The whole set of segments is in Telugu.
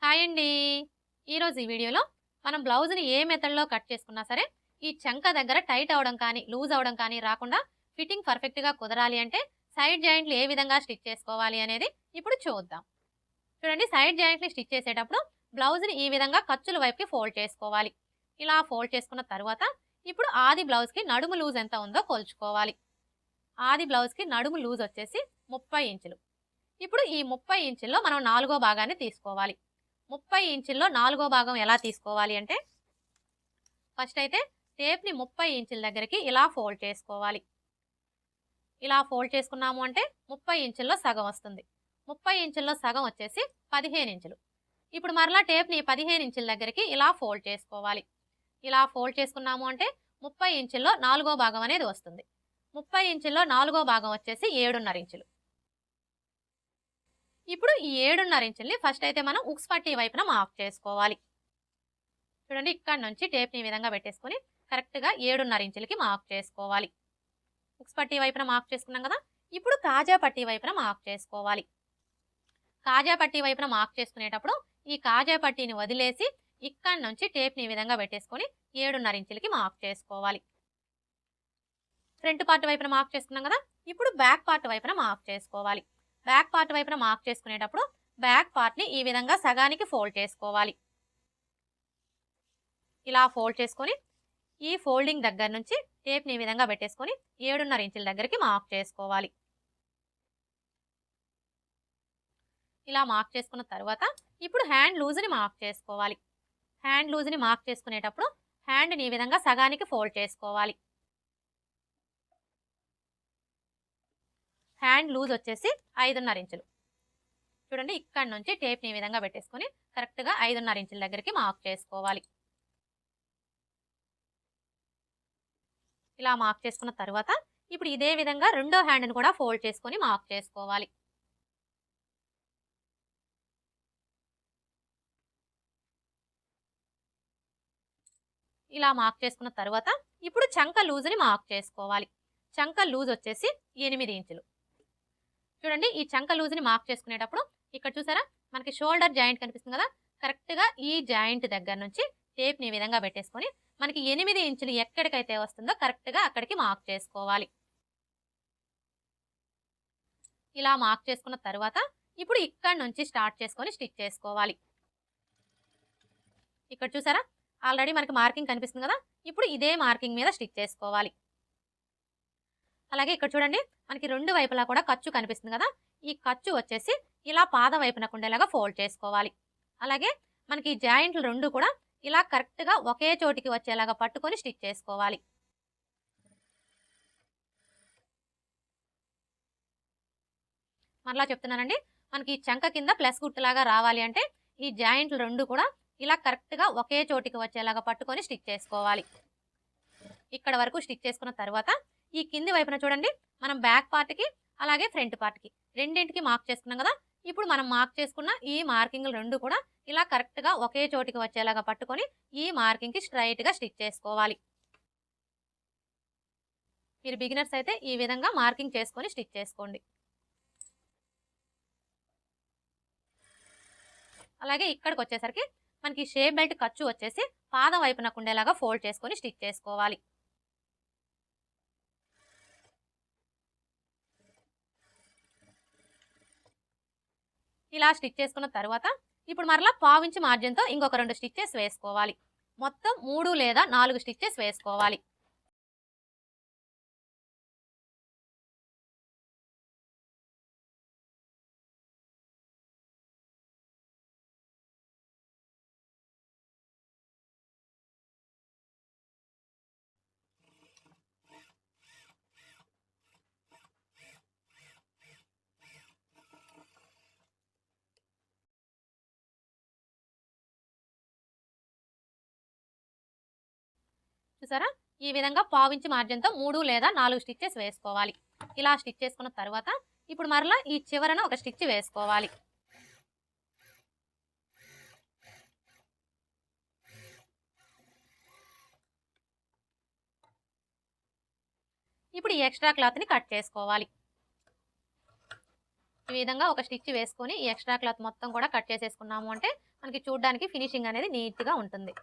హాయ్ అండి. ఈరోజు ఈ వీడియోలో మనం బ్లౌజ్‌ని ఏ మెథడ్‌లో కట్ చేసుకున్నా సరే, ఈ చంక దగ్గర టైట్ అవ్వడం కానీ, లూజ్ అవ్వడం కానీ రాకుండా ఫిట్టింగ్ పర్ఫెక్ట్‌గా కుదరాలి అంటే సైడ్ జాయింట్లు ఏ విధంగా స్టిచ్ చేసుకోవాలి అనేది ఇప్పుడు చూద్దాం. చూడండి, సైడ్ జాయింట్‌ని స్టిచ్ చేసేటప్పుడు బ్లౌజ్‌ని ఈ విధంగా ఖర్చుల వైపుకి ఫోల్డ్ చేసుకోవాలి. ఇలా ఫోల్డ్ చేసుకున్న తరువాత ఇప్పుడు ఆది బ్లౌజ్‌కి నడుము లూజ్ ఎంత ఉందో కొలుచుకోవాలి. ఆది బ్లౌజ్‌కి నడుము లూజ్ వచ్చేసి 30 ఇంచులు. ఇప్పుడు ఈ 30 ఇంచుల్లో మనం నాలుగో భాగాన్ని తీసుకోవాలి. 30 ఇంచుల్లో నాలుగో భాగం ఎలా తీసుకోవాలి అంటే, ఫస్ట్ అయితే టేప్ని 30 ఇంచుల దగ్గరికి ఇలా ఫోల్డ్ చేసుకోవాలి. ఇలా ఫోల్డ్ చేసుకున్నాము అంటే 30 ఇంచుల్లో సగం వస్తుంది. 30 ఇంచుల్లో సగం వచ్చేసి 15 ఇంచులు. ఇప్పుడు మరలా టేప్ని 15 ఇంచుల దగ్గరికి ఇలా ఫోల్డ్ చేసుకోవాలి. ఇలా ఫోల్డ్ చేసుకున్నాము అంటే 30 ఇంచుల్లో నాలుగో భాగం అనేది వస్తుంది. 30 ఇంచుల్లో నాలుగో భాగం వచ్చేసి 7.5 ఇంచులు. ఇప్పుడు ఈ 7.5 ఇంచుల్ని ఫస్ట్ అయితే మనం ఉక్స్ పట్టీ వైపున మార్క్ చేసుకోవాలి. చూడండి, ఇక్కడ నుంచి టేప్ని ఈ విధంగా పెట్టేసుకొని కరెక్ట్గా 7.5 ఇంచులకి మార్క్ చేసుకోవాలి. ఉక్స్ పట్టీ వైపున మార్క్ చేసుకున్నాం కదా. ఇప్పుడు కాజా పట్టీ వైపున మార్క్ చేసుకోవాలి. కాజా పట్టీ వైపున మార్క్ చేసుకునేటప్పుడు ఈ కాజా పట్టీని వదిలేసి ఇక్కడ నుంచి టేప్ని ఈ విధంగా పెట్టేసుకొని 7.5 ఇంచులకి మార్క్ చేసుకోవాలి. ఫ్రంట్ పార్ట్ వైపున మార్క్ చేసుకున్నాం కదా. ఇప్పుడు బ్యాక్ పార్ట్ వైపున మార్క్ చేసుకోవాలి. బ్యాక్ పార్ట్ వైపున మార్క్ చేసుకునేటప్పుడు బ్యాక్ పార్ట్ని ఈ విధంగా సగానికి ఫోల్డ్ చేసుకోవాలి. ఇలా ఫోల్డ్ చేసుకొని ఈ ఫోల్డింగ్ దగ్గర నుంచి టేప్ని ఈ విధంగా పెట్టేసుకొని 7.5 ఇంచుల దగ్గరికి మార్క్ చేసుకోవాలి. ఇలా మార్క్ చేసుకున్న తర్వాత ఇప్పుడు హ్యాండ్ లూజ్ని మార్క్ చేసుకోవాలి. హ్యాండ్ లూజ్ని మార్క్ చేసుకునేటప్పుడు హ్యాండ్ని ఈ విధంగా సగానికి ఫోల్డ్ చేసుకోవాలి. హ్యాండ్ లూజ్ వచ్చేసి 5.5 ఇంచులు. చూడండి, ఇక్కడ నుంచి టేప్ని ఈ విధంగా పెట్టేసుకొని కరెక్ట్గా 5.5 ఇంచుల దగ్గరికి మార్క్ చేసుకోవాలి. ఇలా మార్క్ చేసుకున్న తర్వాత ఇప్పుడు ఇదే విధంగా రెండో హ్యాండ్ని కూడా ఫోల్డ్ చేసుకొని మార్క్ చేసుకోవాలి. ఇలా మార్క్ చేసుకున్న తర్వాత ఇప్పుడు చంక లూజ్ని మార్క్ చేసుకోవాలి. చంక లూజ్ వచ్చేసి 8 ఇంచులు. చూడండి, ఈ చంక లూజ్ని మార్క్ చేసుకునేటప్పుడు ఇక్కడ చూసారా, మనకి షోల్డర్ జాయింట్ కనిపిస్తుంది కదా. కరెక్ట్గా ఈ జాయింట్ దగ్గర నుంచి టేప్ని ఈ విధంగా పెట్టేసుకొని మనకి 8 ఇంచులు ఎక్కడికైతే వస్తుందో కరెక్ట్గా అక్కడికి మార్క్ చేసుకోవాలి. ఇలా మార్క్ చేసుకున్న తర్వాత ఇప్పుడు ఇక్కడ నుంచి స్టార్ట్ చేసుకొని స్టిచ్ చేసుకోవాలి. ఇక్కడ చూసారా, ఆల్రెడీ మనకి మార్కింగ్ కనిపిస్తుంది కదా. ఇప్పుడు ఇదే మార్కింగ్ మీద స్టిచ్ చేసుకోవాలి. అలాగే ఇక్కడ చూడండి, మనకి రెండు వైపులా కూడా ఖర్చు కనిపిస్తుంది కదా. ఈ ఖర్చు వచ్చేసి ఇలా పాద వైపునకు ఉండేలాగా ఫోల్డ్ చేసుకోవాలి. అలాగే మనకి జాయింట్లు రెండు కూడా ఇలా కరెక్ట్గా ఒకే చోటికి వచ్చేలాగా పట్టుకొని స్టిచ్ చేసుకోవాలి. మరలా చెప్తున్నానండి, మనకి చంక కింద ప్లస్ గుర్తులాగా రావాలి అంటే ఈ జాయింట్లు రెండు కూడా ఇలా కరెక్ట్గా ఒకే చోటికి వచ్చేలాగా పట్టుకొని స్టిచ్ చేసుకోవాలి. ఇక్కడ వరకు స్టిచ్ చేసుకున్న తర్వాత ఈ కింది వైపున చూడండి, మనం బ్యాక్ పార్ట్కి అలాగే ఫ్రంట్ పార్ట్కి రెండింటికి మార్క్ చేసుకున్నాం కదా. ఇప్పుడు మనం మార్క్ చేసుకున్న ఈ మార్కింగ్లు రెండు కూడా ఇలా కరెక్ట్గా ఒకే చోటికి వచ్చేలాగా పట్టుకొని ఈ మార్కింగ్కి స్ట్రైట్గా స్టిచ్ చేసుకోవాలి. మీరు బిగినర్స్ అయితే ఈ విధంగా మార్కింగ్ చేసుకొని స్టిచ్ చేసుకోండి. అలాగే ఇక్కడికి వచ్చేసరికి మనకి షేప్ బెల్ట్ ఖర్చు వచ్చేసి పాదం వైపునకు ఉండేలాగా ఫోల్డ్ చేసుకొని స్టిచ్ చేసుకోవాలి. ఇలా స్టిచ్ చేసుకున్న తర్వాత ఇప్పుడు మరలా పావించి మార్జిన్తో ఇంకొక 2 స్టిచ్చెస్ వేసుకోవాలి. మొత్తం 3 లేదా 4 స్టిచ్చెస్ వేసుకోవాలి. చూసారా, ఈ విధంగా పావించి మార్జిన్తో 3 లేదా 4 స్టిచ్చెస్ వేసుకోవాలి. ఇలా స్టిచ్ చేసుకున్న తర్వాత ఇప్పుడు మరలా ఈ చివరన ఒక స్టిచ్ వేసుకోవాలి. ఇప్పుడు ఈ ఎక్స్ట్రా క్లాత్ని కట్ చేసుకోవాలి. ఈ విధంగా ఒక స్టిచ్ వేసుకొని ఈ ఎక్స్ట్రా క్లాత్ మొత్తం కూడా కట్ చేసేసుకున్నాము అంటే మనకి చూడడానికి ఫినిషింగ్ అనేది నీట్గా ఉంటుంది.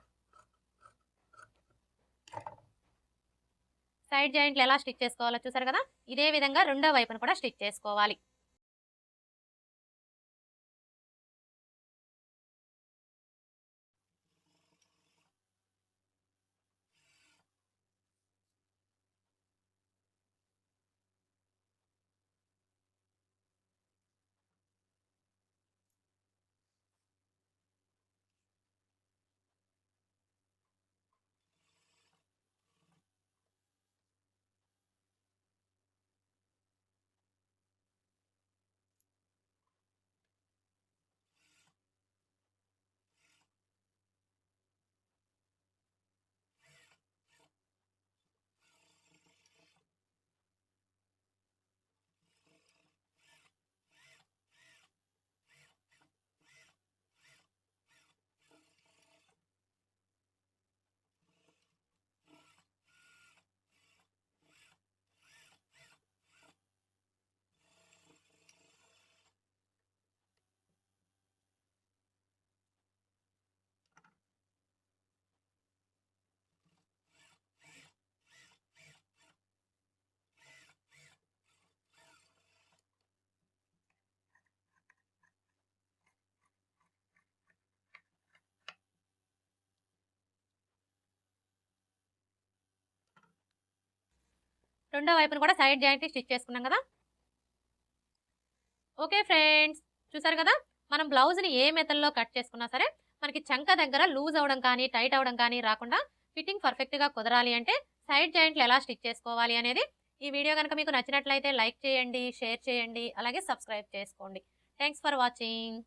సైడ్ జాయింట్లు ఎలా స్టిచ్ చేసుకోవాలో చూసారు కదా, ఇదే విధంగా రెండో వైపును కూడా స్టిచ్ చేసుకోవాలి. రెండో వైపును కూడా సైడ్ జాయింట్ స్టిచ్ చేసుకున్నాం కదా. ఓకే ఫ్రెండ్స్, చూసారు కదా, మనం బ్లౌజ్ని ఏ మెథడ్లో కట్ చేసుకున్నా సరే మనకి చంక దగ్గర లూజ్ అవ్వడం కానీ టైట్ అవ్వడం కానీ రాకుండా ఫిట్టింగ్ పర్ఫెక్ట్గా కుదరాలి అంటే సైడ్ జాయింట్లు ఎలా స్టిచ్ చేసుకోవాలి అనేది ఈ వీడియో కనుక మీకు నచ్చినట్లయితే లైక్ చేయండి, షేర్ చేయండి, అలాగే సబ్స్క్రైబ్ చేసుకోండి. Thanks for watching.